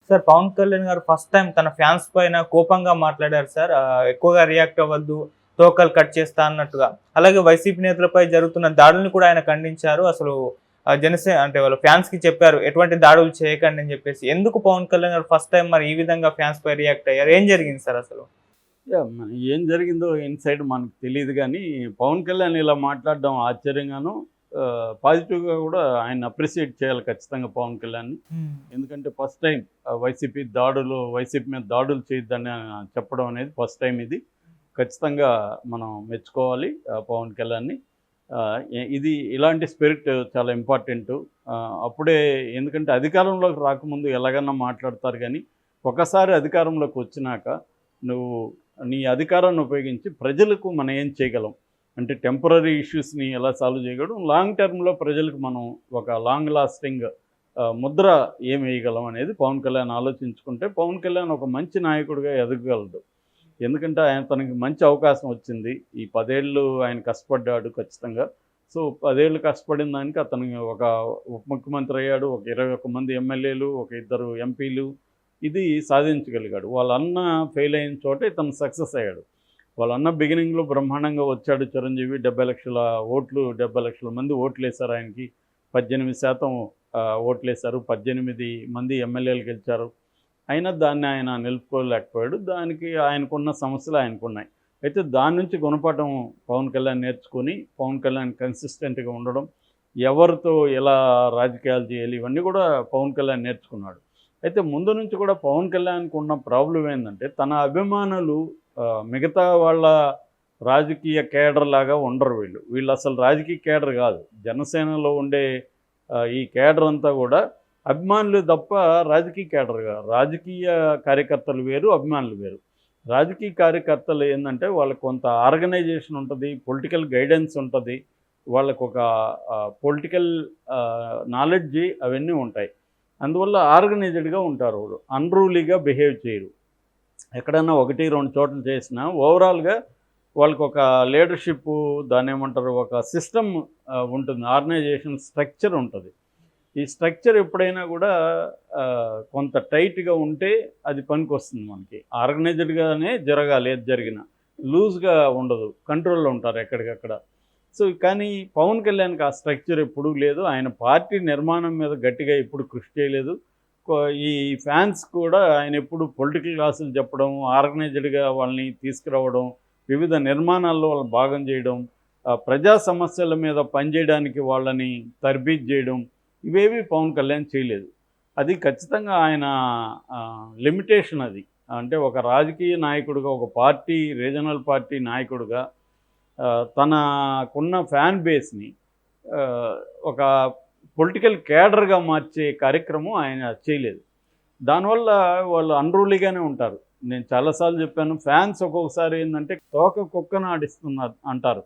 Sir Pawan Kalyan గారు first time తన fans పైన కోపంగా మాట్లాడారు సార్. ఎక్కువగా రియాక్ట్ అవ్వద్దు, తోకలు కట్ చేస్తా అన్నట్టుగా. అలాగే వైసీపీ నేతలపై జరుగుతున్న దాడులను కూడా ఆయన ఖండించారు. అసలు జనసేన అంటే వాళ్ళ ఫ్యాన్స్‌కి చెప్పారు ఎటువంటి దాడులు చేయకండి అని చెప్పేసి. ఎందుకు పవన్ కళ్యాణ్ గారు ఫస్ట్ టైం మరి ఈ విధంగా ఫ్యాన్స్ పై రియాక్ట్ అయ్యారు? ఏం జరిగింది సార్ అసలు? ఏం జరిగిందో ఇన్‌సైడ్ మనకు తెలీదు గానీ, పవన్ కళ్యాణ్ ఇలా మాట్లాడడం ఆశ్చర్యంగాను, పాజిటివ్‌గా గూడా ఆయన్ని అప్రిషియేట్ చేయాలి ఖచ్చితంగా పవన్ కళ్యాణ్‌ని. ఎందుకంటే ఫస్ట్ టైం వైసీపీ మీద దాడులు చేయొద్దని చెప్పడం అనేది ఫస్ట్ టైం ఇది. ఖచ్చితంగా మనం మెచ్చుకోవాలి పవన్ కళ్యాణ్‌ని. ఇది ఇలాంటి స్పిరిట్ చాలా ఇంపార్టెంటు. అప్పుడే ఎందుకంటే అధికారంలోకి రాకముందు ఎలాగన్నా మాట్లాడతారు గానీ, ఒకసారి అధికారంలోకి వచ్చినాక నువ్వు నీ అధికారాన్ని ఉపయోగించి ప్రజలకు మనం ఏం చేయగలం అంటే టెంపరరీ ఇష్యూస్ని ఎలా సాల్వ్ చేయగలం, లాంగ్ టర్మ్లో ప్రజలకు మనం ఒక లాంగ్ లాస్టింగ్ ముద్ర ఏం వేయగలం అనేది పవన్ కళ్యాణ్ ఆలోచించుకుంటే పవన్ కళ్యాణ్ ఒక మంచి నాయకుడిగా ఎదగగలడు. ఎందుకంటే తనకి మంచి అవకాశం వచ్చింది. ఈ 10 ఏళ్ళు ఆయన కష్టపడ్డాడు ఖచ్చితంగా. సో 10 ఏళ్ళు కష్టపడిన దానికి అతనికి ఒక ఉప ముఖ్యమంత్రి అయ్యాడు, ఒక 21 మంది ఎమ్మెల్యేలు, ఒక 2 ఎంపీలు, ఇది సాధించగలిగాడు. వాళ్ళ అన్న ఫెయిల్ అయిన చోట ఇతను సక్సెస్ అయ్యాడు. వాళ్ళ అన్న బిగినింగ్లో బ్రహ్మాండంగా వచ్చాడు చిరంజీవి. 70 లక్షల ఓట్లు, 70 లక్షల మంది ఓట్లేశారు ఆయనకి. 18% ఓట్లేశారు. 18 మంది ఎమ్మెల్యేలు గెలిచారు. అయినా దాన్ని ఆయన నిలుపుకోలేకపోయాడు. దానికి ఆయనకున్న సమస్యలు ఆయనకున్నాయి. అయితే దాని నుంచి గుణపాఠం పవన్ కళ్యాణ్ నేర్చుకొని, పవన్ కళ్యాణ్ కన్సిస్టెంట్గా ఉండడం, ఎవరితో ఎలా రాజకీయాలు చేయాలి, ఇవన్నీ కూడా పవన్ కళ్యాణ్ నేర్చుకున్నాడు. అయితే ముందు నుంచి కూడా పవన్ కళ్యాణ్‌కి ఉన్న ప్రాబ్లం ఏందంటే, తన అభిమానులు మిగతా వాళ్ళ రాజకీయ కేడర్ లాగా ఉండరు వీళ్ళు. వీళ్ళు అసలు రాజకీయ కేడర్ కాదు. జనసేనలో ఉండే ఈ కేడర్ అంతా కూడా అభిమానులు తప్ప రాజకీయ కేడర్ కాదు. రాజకీయ కార్యకర్తలు వేరు, అభిమానులు వేరు. రాజకీయ కార్యకర్తలు ఏందంటే వాళ్ళకి కొంత ఆర్గనైజేషన్ ఉంటుంది, పొలిటికల్ గైడెన్స్ ఉంటుంది, వాళ్ళకు ఒక పొలిటికల్ నాలెడ్జి అవన్నీ ఉంటాయి. అందువల్ల ఆర్గనైజ్డ్గా ఉంటారు. వాళ్ళు అన్రూలీగా బిహేవ్ చేయరు. ఎక్కడన్నా 1, 2 చోట్ల చేసినా ఓవరాల్గా వాళ్ళకు ఒక లీడర్షిప్, దాన్ని ఏమంటారు, ఒక సిస్టమ్ ఉంటుంది, ఆర్గనైజేషన్ స్ట్రక్చర్ ఉంటుంది. ఈ స్ట్రక్చర్ ఎప్పుడైనా కూడా కొంత టైట్గా ఉంటే అది పనికొస్తుంది మనకి. ఆర్గనైజ్డ్గానే జరగాలి ఏది జరిగినా, లూజ్గా ఉండదు, కంట్రోల్లో ఉంటారు ఎక్కడికక్కడ. సో కానీ పవన్ కళ్యాణ్కి ఆ స్ట్రక్చర్ ఎప్పుడూ లేదు. ఆయన పార్టీ నిర్మాణం మీద గట్టిగా ఎప్పుడు కృషి చేయలేదు. ఈ ఫ్యాన్స్ కూడా ఆయన ఎప్పుడు పొలిటికల్ క్లాసులు చెప్పడం, ఆర్గనైజ్డ్గా వాళ్ళని తీసుకురావడం, వివిధ నిర్మాణాల్లో వాళ్ళని భాగం చేయడం, ప్రజా సమస్యల మీద పనిచేయడానికి వాళ్ళని తర్బీదు చేయడం, ఇవేవి పవన్ కళ్యాణ్ చేయలేదు. అది ఖచ్చితంగా ఆయన లిమిటేషన్ అది. అంటే ఒక రాజకీయ నాయకుడిగా, ఒక పార్టీ, రీజనల్ పార్టీ నాయకుడిగా తనకున్న ఫ్యాన్ బేస్ని ఒక పొలిటికల్ క్యాడర్గా మార్చే కార్యక్రమం ఆయన చేయలేదు. దానివల్ల వాళ్ళు అన్రూలీగానే ఉంటారు. నేను చాలాసార్లు చెప్పాను, ఫ్యాన్స్ ఒక్కొక్కసారి ఏంటంటే తోక కుక్కను ఆడిస్తున్నారు అంటారు.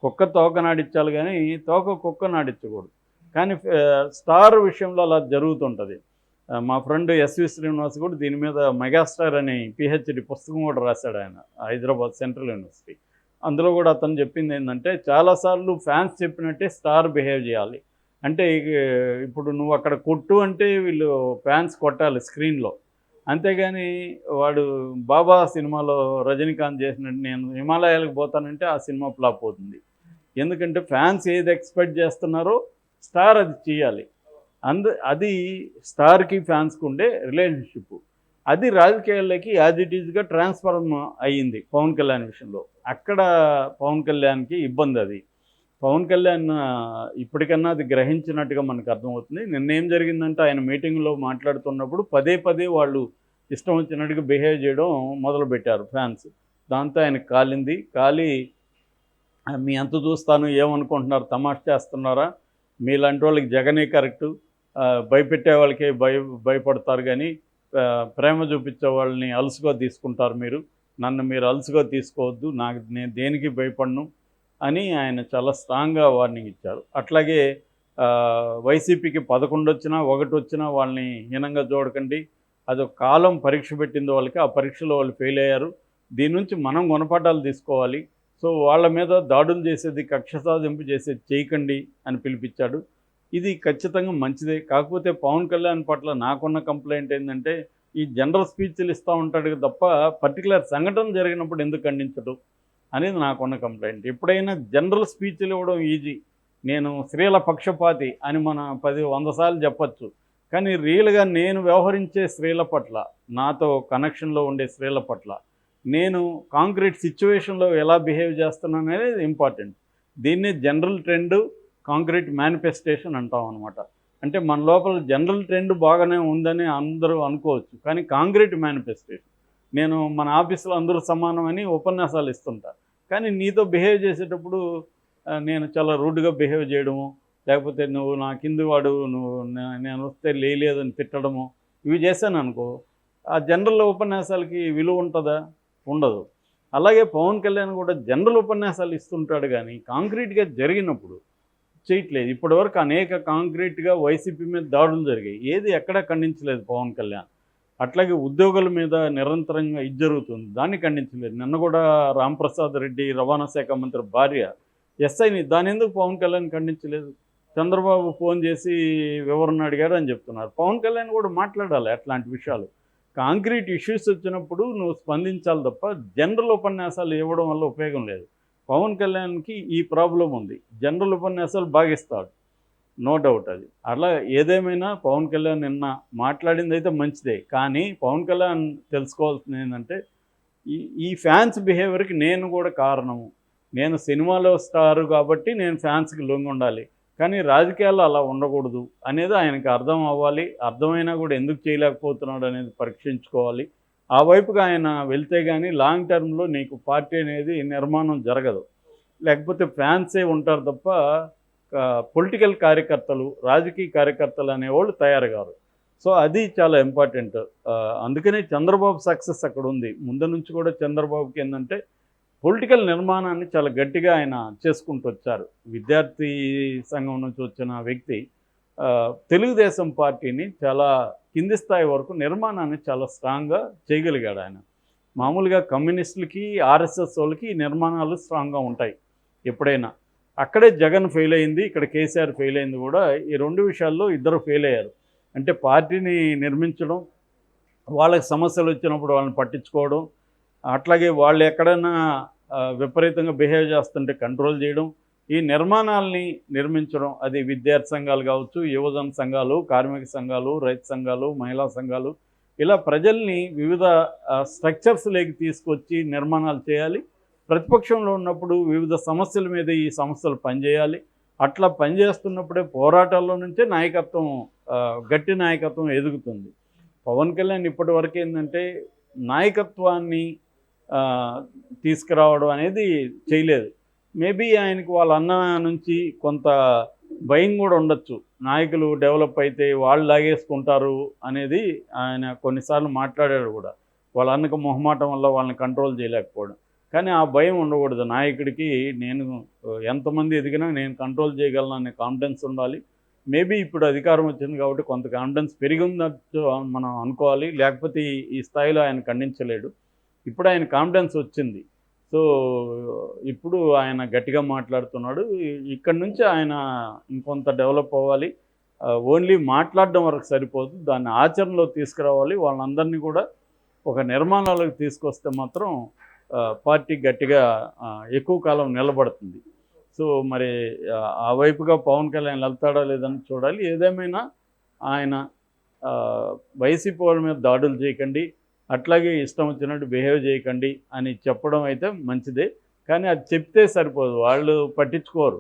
కుక్క తోకను ఆడించాలి కానీ తోక కుక్కను ఆడించకూడదు. కానీ స్టార్ విషయంలో అలా జరుగుతుంటుంది. మా ఫ్రెండ్ ఎస్వి శ్రీనివాస్ కూడా దీని మీద మెగాస్టార్ అని పిహెచ్డి పుస్తకం కూడా రాశాడు ఆయన, హైదరాబాద్ సెంట్రల్ యూనివర్సిటీ. అందులో కూడా అతను చెప్పింది ఏంటంటే, చాలాసార్లు ఫ్యాన్స్ చెప్పినట్టే స్టార్ బిహేవ్ చేయాలి. అంటే ఇప్పుడు నువ్వు అక్కడ కొట్టు అంటే వీళ్ళు ఫ్యాన్స్ కొట్టాలి స్క్రీన్లో. అంతేగాని వాడు బాబా సినిమాలో రజనీకాంత్ చేసినట్టు నేను హిమాలయాలకు పోతానంటే ఆ సినిమా ఫ్లాప్ అవుతుంది. ఎందుకంటే ఫ్యాన్స్ ఏది ఎక్స్పెక్ట్ చేస్తున్నారో స్టార్ అది చేయాలి. అది స్టార్కి ఫ్యాన్స్కి ఉండే రిలేషన్షిప్. అది రాజకీయాల్లోకి యాజ్ ఇట్ ఈజ్గా ట్రాన్స్ఫార్మ్ అయ్యింది పవన్ కళ్యాణ్ విషయంలో. అక్కడ పవన్ కళ్యాణ్కి ఇబ్బంది అది. పవన్ కళ్యాణ్ ఇప్పటికన్నా అది గ్రహించినట్టుగా మనకు అర్థమవుతుంది. నిన్నేం జరిగిందంటే, ఆయన మీటింగ్లో మాట్లాడుతున్నప్పుడు పదే వాళ్ళు ఇష్టం వచ్చినట్టుగా బిహేవ్ చేయడం మొదలుపెట్టారు ఫ్యాన్స్. దాంతో ఆయనకు కాలి మీ అంత చూస్తాను, ఏమనుకుంటున్నారు, తమాషా చేస్తున్నారా, మీలాంటి వాళ్ళకి జగనే కరెక్టు, భయపెట్టే వాళ్ళకే భయపడతారు కానీ ప్రేమ చూపించే వాళ్ళని అలుసుగా తీసుకుంటారు మీరు, నన్ను మీరు అలుసుగా తీసుకోవద్దు, నేను దేనికి భయపడను అని ఆయన చాలా స్ట్రాంగ్గా వార్నింగ్ ఇచ్చారు. అట్లాగే వైసీపీకి 11 వచ్చినా 1 వచ్చినా వాళ్ళని హీనంగా చూడకండి, అదొక కాలం పరీక్ష పెట్టింది వాళ్ళకి, ఆ పరీక్షలో వాళ్ళు ఫెయిల్ అయ్యారు, దీని నుంచి మనం గుణపాఠాలు తీసుకోవాలి, సో వాళ్ళ మీద దాడులు చేసేది, కక్ష సాధింపు చేసేది చేయకండి అని పిలిపించాడు. ఇది ఖచ్చితంగా మంచిదే. కాకపోతే పవన్ కళ్యాణ్ పట్ల నాకున్న కంప్లైంట్ ఏంటంటే, ఈ జనరల్ స్పీచ్లు ఇస్తూ ఉంటాడు తప్ప పర్టికులర్ సంఘటన జరిగినప్పుడు ఎందుకు ఖండించడు అనేది నాకున్న కంప్లైంట్. ఎప్పుడైనా జనరల్ స్పీచ్లు ఇవ్వడం ఈజీ. నేను స్త్రీల పక్షపాతి అని మన 100 సార్లు చెప్పచ్చు. కానీ రియల్గా నేను వ్యవహరించే స్త్రీల పట్ల, నాతో కనెక్షన్లో ఉండే స్త్రీల పట్ల నేను కాంక్రీట్ సిచ్యువేషన్లో ఎలా బిహేవ్ చేస్తున్నాను అనేది ఇంపార్టెంట్. దీన్నే జనరల్ ట్రెండ్, కాంక్రీట్ మేనిఫెస్టేషన్ అంటాం అనమాట. అంటే మన లోపల జనరల్ ట్రెండ్ బాగానే ఉందని అందరూ అనుకోవచ్చు, కానీ కాంక్రీట్ మేనిఫెస్టేషన్ నేను మన ఆఫీసులో అందరూ సమానమని ఉపన్యాసాలు ఇస్తుంటా. కానీ నీతో బిహేవ్ చేసేటప్పుడు నేను చాలా రూడ్గా బిహేవ్ చేయడము, లేకపోతే నువ్వు నా కింది వాడు, నేను వస్తే లేదని తిట్టడము, ఇవి చేశాను అనుకో, ఆ జనరల్ ఉపన్యాసాలకి విలువ ఉంటుందా? ఉండదు. అలాగే పవన్ కళ్యాణ్ కూడా జనరల్ ఉపన్యాసాలు ఇస్తుంటాడు, కానీ కాంక్రీట్గా జరిగినప్పుడు చేయట్లేదు. ఇప్పటివరకు అనేక కాంక్రీట్గా వైసీపీ మీద దాడులు జరిగాయి, ఏది ఎక్కడా ఖండించలేదు పవన్ కళ్యాణ్. అట్లాగే ఉద్యోగుల మీద నిరంతరంగా ఇది జరుగుతుంది, దాన్ని ఖండించలేదు. నిన్న కూడా రాంప్రసాద్ రెడ్డి రవాణా శాఖ మంత్రి భార్య ఎస్ఐని, దాని ఎందుకు పవన్ కళ్యాణ్ ఖండించలేదు? చంద్రబాబు ఫోన్ చేసి వివరణ అడిగాడు అని చెప్తున్నారు. పవన్ కళ్యాణ్ కూడా మాట్లాడాలి అట్లాంటి విషయాలు. కాంక్రీట్ ఇష్యూస్ వచ్చినప్పుడు నువ్వు స్పందించాలి తప్ప జనరల్ ఉపన్యాసాలు ఇవ్వడం వల్ల ఉపయోగం లేదు. పవన్ కళ్యాణ్కి ఈ ప్రాబ్లం ఉంది, జనరల్ ఉపన్యాసాలు బాగిస్తాడు, నో డౌట్. అది అలా ఏదేమైనా పవన్ కళ్యాణ్ నిన్న మాట్లాడింది అయితే మంచిదే. కానీ పవన్ కళ్యాణ్ తెలుసుకోవాల్సింది ఏంటంటే, ఈ ఫ్యాన్స్ బిహేవియర్కి నేను కూడా కారణము. నేను సినిమాలో స్టారు కాబట్టి నేను ఫ్యాన్స్కి లొంగి ఉండాలి, కానీ రాజకీయాల్లో అలా ఉండకూడదు అనేది ఆయనకి అర్థం అవ్వాలి. అర్థమైనా కూడా ఎందుకు చేయలేకపోతున్నాడు అనేది పరీక్షించుకోవాలి. ఆ వైపుగా ఆయన వెళ్తే కానీ లాంగ్ టర్మ్లో నీకు పార్టీ అనేది నిర్మాణం జరగదు. లేకపోతే ఫ్యాన్సే ఉంటారు తప్ప పొలిటికల్ కార్యకర్తలు, రాజకీయ కార్యకర్తలు అనేవాళ్ళు తయారు కారు. సో అది చాలా ఇంపార్టెంట్. అందుకనే చంద్రబాబు సక్సెస్ అక్కడ ఉంది. ముందు నుంచి కూడా చంద్రబాబుకి ఏంటంటే పొలిటికల్ నిర్మాణాన్ని చాలా గట్టిగా ఆయన చేసుకుంటూ వచ్చారు. విద్యార్థి సంఘం నుంచి వచ్చిన వ్యక్తి తెలుగుదేశం పార్టీని చాలా కింది స్థాయి వరకు నిర్మాణాన్ని చాలా స్ట్రాంగ్గా చేయగలిగాడు ఆయన. మామూలుగా కమ్యూనిస్టులకి, ఆర్ఎస్ఎస్ వాళ్ళకి ఈ నిర్మాణాలు స్ట్రాంగ్గా ఉంటాయి ఎప్పుడైనా. అక్కడే జగన్ ఫెయిల్ అయింది, ఇక్కడ కేసీఆర్ ఫెయిల్ అయింది కూడా. ఈ 2 విషయాల్లో ఇద్దరు ఫెయిల్ అయ్యారు. అంటే పార్టీని నిర్మించడం, వాళ్ళకి సమస్యలు వచ్చినప్పుడు వాళ్ళని పట్టించుకోవడం, అట్లాగే వాళ్ళు ఎక్కడైనా విపరీతంగా బిహేవ్ చేస్తుంటే కంట్రోల్ చేయడం, ఈ నిర్మాణాలని నిర్మించడం. అది విద్యార్థి సంఘాలు కావచ్చు, యువజన సంఘాలు, కార్మిక సంఘాలు, రైతు సంఘాలు, మహిళా సంఘాలు, ఇలా ప్రజల్ని వివిధ స్ట్రక్చర్స్లోకి తీసుకొచ్చి నిర్మాణాలు చేయాలి. ప్రతిపక్షంలో ఉన్నప్పుడు వివిధ సమస్యల మీద ఈ సంస్థలు పనిచేయాలి. అట్లా పనిచేస్తున్నప్పుడే పోరాటాల్లో నుంచే నాయకత్వం, గట్టి నాయకత్వం ఎదుగుతుంది. పవన్ కళ్యాణ్ ఇప్పటి వరకు ఏంటంటే నాయకత్వాన్ని తీసుకురావడం అనేది చేయలేదు. మేబీ ఆయనకు వాళ్ళ అన్న నుంచి కొంత భయం కూడా ఉండొచ్చు, నాయకులు డెవలప్ అయితే వాళ్ళు లాగేసుకుంటారు అనేది. ఆయన కొన్నిసార్లు మాట్లాడాడు కూడా, వాళ్ళ అన్నకు మొహమాటం వల్ల వాళ్ళని కంట్రోల్ చేయలేకపోవడం. కానీ ఆ భయం ఉండకూడదు నాయకుడికి. నేను ఎంతమంది ఎదిగినా నేను కంట్రోల్ చేయగలను అనే కాన్ఫిడెన్స్ ఉండాలి. మేబీ ఇప్పుడు అధికారం వచ్చింది కాబట్టి కొంత కాన్ఫిడెన్స్ పెరిగిందట్టు మనం అనుకోవాలి, లేకపోతే ఈ స్థాయిలో ఆయన ఖండించలేడు. ఇప్పుడు ఆయన కాన్ఫిడెన్స్ వచ్చింది. సో ఇప్పుడు ఆయన గట్టిగా మాట్లాడుతున్నాడు. ఇక్కడ నుంచి ఆయన ఇంకొంత డెవలప్ అవ్వాలి. ఓన్లీ మాట్లాడడం వరకు సరిపోదు, దాన్ని ఆచరణలో తీసుకురావాలి. వాళ్ళందరినీ కూడా ఒక నిర్మాణాలకు తీసుకొస్తే మాత్రం పార్టీ గట్టిగా ఎక్కువ కాలం నిలబడుతుంది. సో మరి ఆ వైపుగా పవన్ కళ్యాణ్ వెళ్తాడా లేదని చూడాలి. ఏదేమైనా ఆయన వైసీపీ వాళ్ళ మీద దాడులు చేయకండి, అట్లాగే ఇష్టం వచ్చినట్టు బిహేవ్ చేయకండి అని చెప్పడం అయితే మంచిదే. కానీ అది చెప్తే సరిపోదు, వాళ్ళు పట్టించుకోరు.